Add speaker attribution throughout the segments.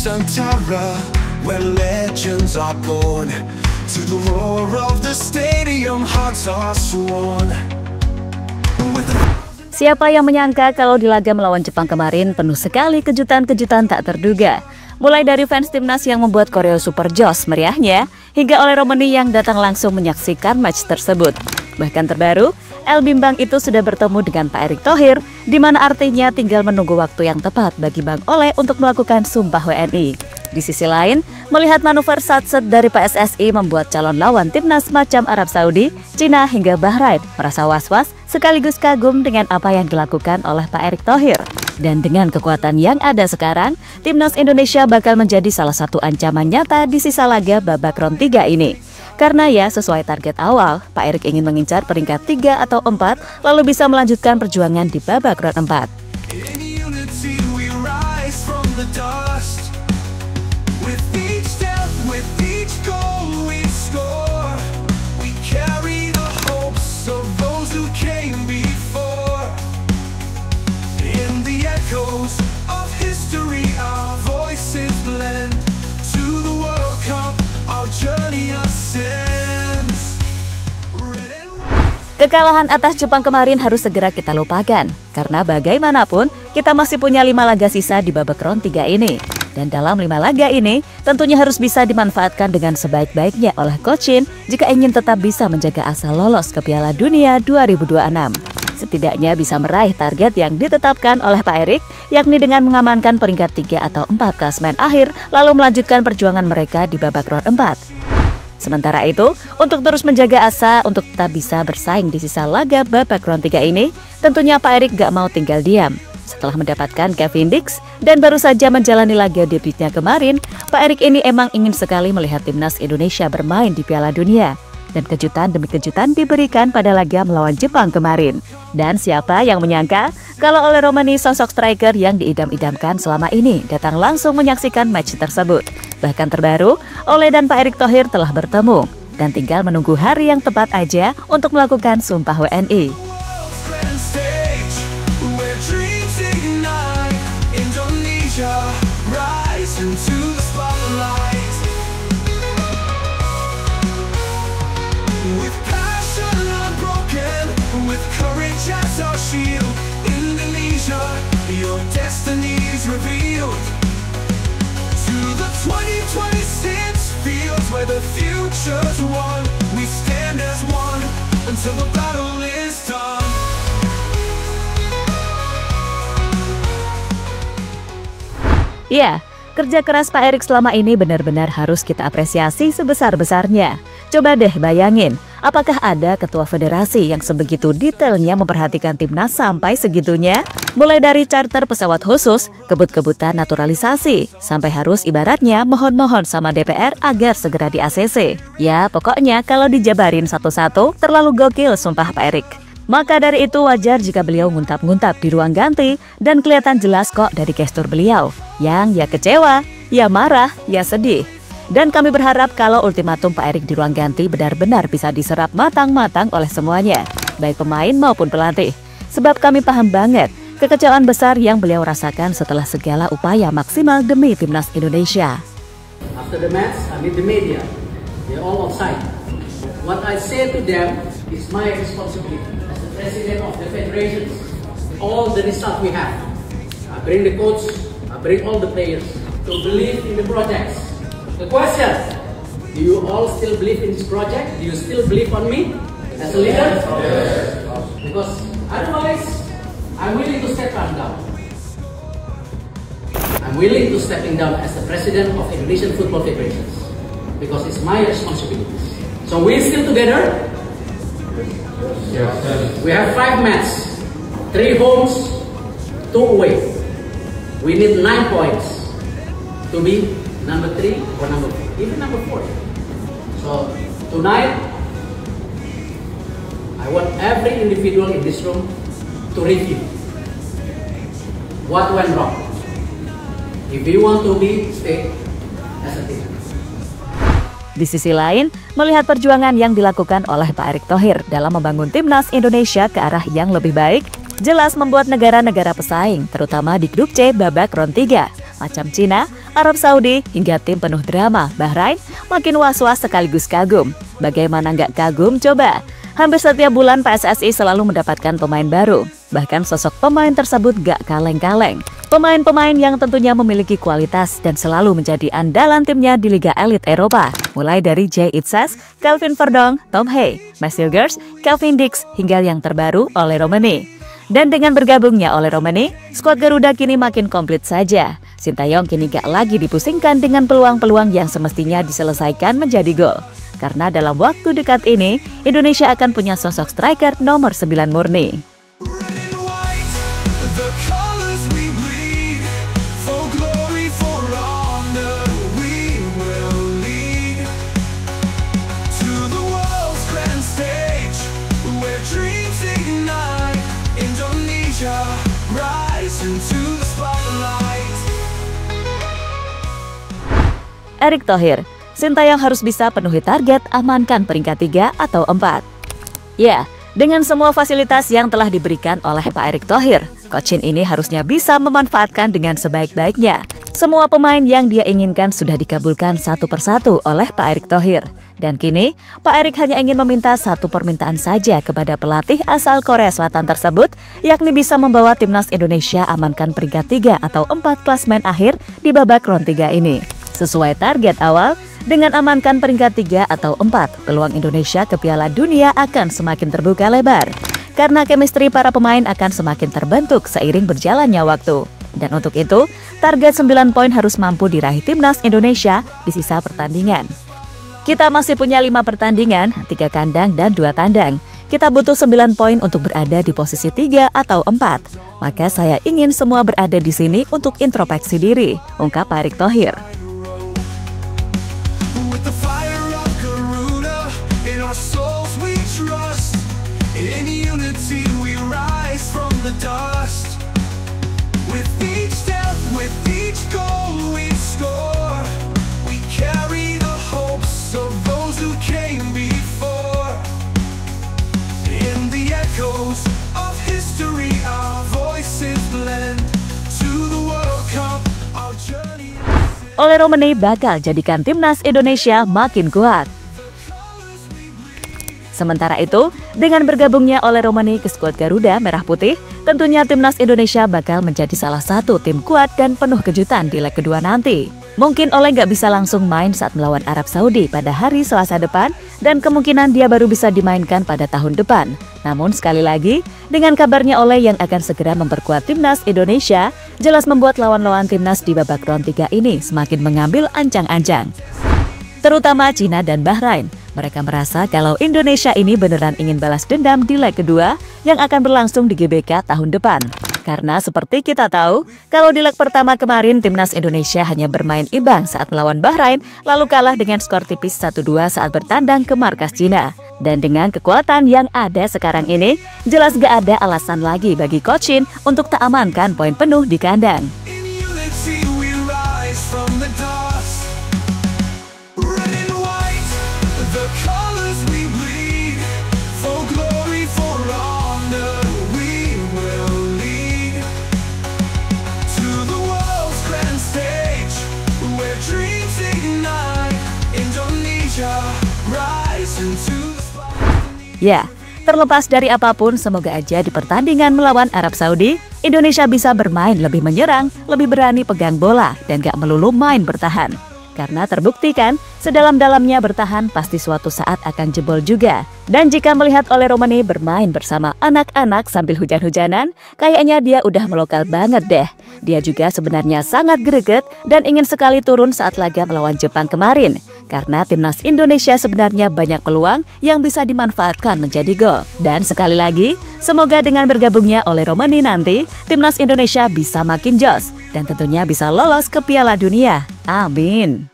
Speaker 1: Nusantara, where legends are born. To the roar of the stadium, hearts are sworn.
Speaker 2: Siapa yang menyangka kalau di laga melawan Jepang kemarin penuh sekali kejutan-kejutan tak terduga. Mulai dari fans timnas yang membuat koreo super joss meriahnya, hingga oleh Romani yang datang langsung menyaksikan match tersebut. Bahkan terbaru, El Bimbang itu sudah bertemu dengan Pak Erick Thohir, di mana artinya tinggal menunggu waktu yang tepat bagi Bang Oleh untuk melakukan sumpah WNI. Di sisi lain, melihat manuver satset dari PSSI membuat calon lawan timnas macam Arab Saudi, Cina hingga Bahrain merasa was-was sekaligus kagum dengan apa yang dilakukan oleh Pak Erick Thohir. Dan dengan kekuatan yang ada sekarang, timnas Indonesia bakal menjadi salah satu ancaman nyata di sisa laga babak round 3 ini. Karena ya sesuai target awal, Pak Erick ingin mengincar peringkat 3 atau 4 lalu bisa melanjutkan perjuangan di babak round 4. Kekalahan atas Jepang kemarin harus segera kita lupakan, karena bagaimanapun kita masih punya 5 laga sisa di babak round 3 ini. Dan dalam 5 laga ini tentunya harus bisa dimanfaatkan dengan sebaik-baiknya oleh Coach Shin jika ingin tetap bisa menjaga asa lolos ke Piala Dunia 2026. Setidaknya bisa meraih target yang ditetapkan oleh Pak Erick, yakni dengan mengamankan peringkat 3 atau 4 klasemen akhir lalu melanjutkan perjuangan mereka di babak round 4. Sementara itu, untuk terus menjaga asa untuk tetap bisa bersaing di sisa laga babak round 3 ini, tentunya Pak Erick gak mau tinggal diam. Setelah mendapatkan Kevin Dix dan baru saja menjalani laga debutnya kemarin, Pak Erick ini emang ingin sekali melihat timnas Indonesia bermain di Piala Dunia. Dan kejutan demi kejutan diberikan pada laga melawan Jepang kemarin. Dan siapa yang menyangka kalau oleh Romani sosok striker yang diidam-idamkan selama ini datang langsung menyaksikan match tersebut. Bahkan terbaru, Oleh dan Pak Erick Thohir telah bertemu dan tinggal menunggu hari yang tepat aja untuk melakukan sumpah WNI.
Speaker 1: Indonesia, your destiny is revealed to the 2026 fields where the future's won. We stand as one until the battle is done.
Speaker 2: Ya, kerja keras Pak Erick selama ini benar-benar harus kita apresiasi sebesar-besarnya. Coba deh bayangin, apakah ada ketua federasi yang sebegitu detailnya memperhatikan timnas sampai segitunya? Mulai dari charter pesawat khusus, kebut-kebutan naturalisasi, sampai harus ibaratnya mohon-mohon sama DPR agar segera di ACC. Ya, pokoknya kalau dijabarin satu-satu, terlalu gokil sumpah Pak Erick. Maka dari itu wajar jika beliau nguntap-nguntap di ruang ganti dan kelihatan jelas kok dari gestur beliau. Yang ya kecewa, ya marah, ya sedih. Dan kami berharap kalau ultimatum Pak Erick di ruang ganti benar-benar bisa diserap matang-matang oleh semuanya, baik pemain maupun pelatih. Sebab kami paham banget kekecewaan besar yang beliau rasakan setelah segala upaya maksimal demi timnas Indonesia.
Speaker 3: After the match, I meet the media. They're all offside. What I say to them is my responsibility as the president of the federation. All the result we have. I bring the coach, I bring all the players to believe in the projects. The question, do you all still believe in this project? Do you still believe on me as a leader? Yes. Because otherwise, I'm willing to step down. I'm willing to stepping down as the president of Indonesian Football Federation because it's my responsibility. So we're still together. Yes. We have 5 matches, 3 homes, 2 away. We need 9 points to be number 3 or number 4, even number 4. So tonight, I want every individual in this room to review what went wrong. If you want to be, stay as a team.
Speaker 2: Di sisi lain, melihat perjuangan yang dilakukan oleh Pak Erick Thohir dalam membangun timnas Indonesia ke arah yang lebih baik, jelas membuat negara-negara pesaing, terutama di grup C babak round 3, macam Cina, Arab Saudi, hingga tim penuh drama, Bahrain, makin was-was sekaligus kagum. Bagaimana nggak kagum coba? Hampir setiap bulan PSSI selalu mendapatkan pemain baru. Bahkan sosok pemain tersebut gak kaleng-kaleng. Pemain-pemain yang tentunya memiliki kualitas dan selalu menjadi andalan timnya di Liga Elit Eropa. Mulai dari Jay Itzes, Kelvin Verdong, Tom Hay, Marcel Gers, Calvin Dix, hingga yang terbaru Ole Romani. Dan dengan bergabungnya Ole Romani, skuad Garuda kini makin komplit saja. Sintayong kini gak lagi dipusingkan dengan peluang-peluang yang semestinya diselesaikan menjadi gol. Karena dalam waktu dekat ini, Indonesia akan punya sosok striker nomor 9 murni. Erick Thohir, Sintayong harus bisa penuhi target amankan peringkat 3 atau 4. Ya, dengan semua fasilitas yang telah diberikan oleh Pak Erick Thohir, Coach Shin ini harusnya bisa memanfaatkan dengan sebaik-baiknya. Semua pemain yang dia inginkan sudah dikabulkan satu persatu oleh Pak Erick Thohir. Dan kini, Pak Erick hanya ingin meminta satu permintaan saja kepada pelatih asal Korea Selatan tersebut, yakni bisa membawa timnas Indonesia amankan peringkat 3 atau 4 klasemen akhir di babak round 3 ini. Sesuai target awal, dengan amankan peringkat 3 atau 4, peluang Indonesia ke Piala Dunia akan semakin terbuka lebar. Karena chemistry para pemain akan semakin terbentuk seiring berjalannya waktu. Dan untuk itu, target 9 poin harus mampu diraih timnas Indonesia di sisa pertandingan. Kita masih punya 5 pertandingan, 3 kandang dan 2 tandang. Kita butuh 9 poin untuk berada di posisi 3 atau 4. Maka saya ingin semua berada di sini untuk introspeksi diri, ungkap Pak Erick Thohir.
Speaker 1: In unity we rise from the dust. With each step, with each goal we score. We carry the hopes of those who came before. In the echoes of history our voices blend. To the World Cup our journey.
Speaker 2: Ole Romani bakal jadikan timnas Indonesia makin kuat. Sementara itu, dengan bergabungnya Ole Romani ke skuad Garuda Merah Putih, tentunya timnas Indonesia bakal menjadi salah satu tim kuat dan penuh kejutan di leg kedua nanti. Mungkin Ole nggak bisa langsung main saat melawan Arab Saudi pada hari Selasa depan, dan kemungkinan dia baru bisa dimainkan pada tahun depan. Namun sekali lagi, dengan kabarnya Ole yang akan segera memperkuat timnas Indonesia, jelas membuat lawan-lawan timnas di babak round 3 ini semakin mengambil ancang-ancang. Terutama Cina dan Bahrain. Mereka merasa kalau Indonesia ini beneran ingin balas dendam di leg kedua yang akan berlangsung di GBK tahun depan. Karena seperti kita tahu, kalau di leg pertama kemarin timnas Indonesia hanya bermain imbang saat melawan Bahrain, lalu kalah dengan skor tipis 1-2 saat bertandang ke markas Cina. Dan dengan kekuatan yang ada sekarang ini, jelas gak ada alasan lagi bagi Coach Shin untuk tak amankan poin penuh di kandang. Ya, terlepas dari apapun, semoga aja di pertandingan melawan Arab Saudi, Indonesia bisa bermain lebih menyerang, lebih berani pegang bola, dan gak melulu main bertahan. Karena terbukti kan, sedalam-dalamnya bertahan pasti suatu saat akan jebol juga. Dan jika melihat Ole Romani bermain bersama anak-anak sambil hujan-hujanan, kayaknya dia udah melokal banget deh. Dia juga sebenarnya sangat greget dan ingin sekali turun saat laga melawan Jepang kemarin. Karena timnas Indonesia sebenarnya banyak peluang yang bisa dimanfaatkan menjadi gol. Dan sekali lagi, semoga dengan bergabungnya Ole Romani nanti, timnas Indonesia bisa makin jos. Dan tentunya bisa lolos ke Piala Dunia. Amin.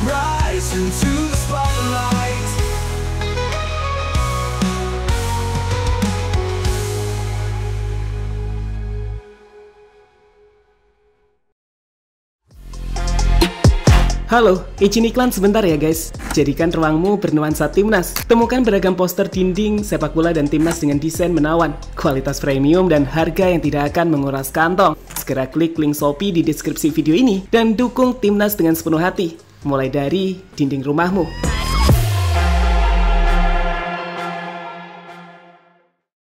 Speaker 1: Rise into the spotlight.
Speaker 4: Halo, izin iklan sebentar ya guys. Jadikan ruangmu bernuansa Timnas. Temukan beragam poster dinding, sepak bola dan Timnas dengan desain menawan, kualitas premium dan harga yang tidak akan menguras kantong. Segera klik link Shopee di deskripsi video ini dan dukung Timnas dengan sepenuh hati. Mulai dari dinding rumahmu.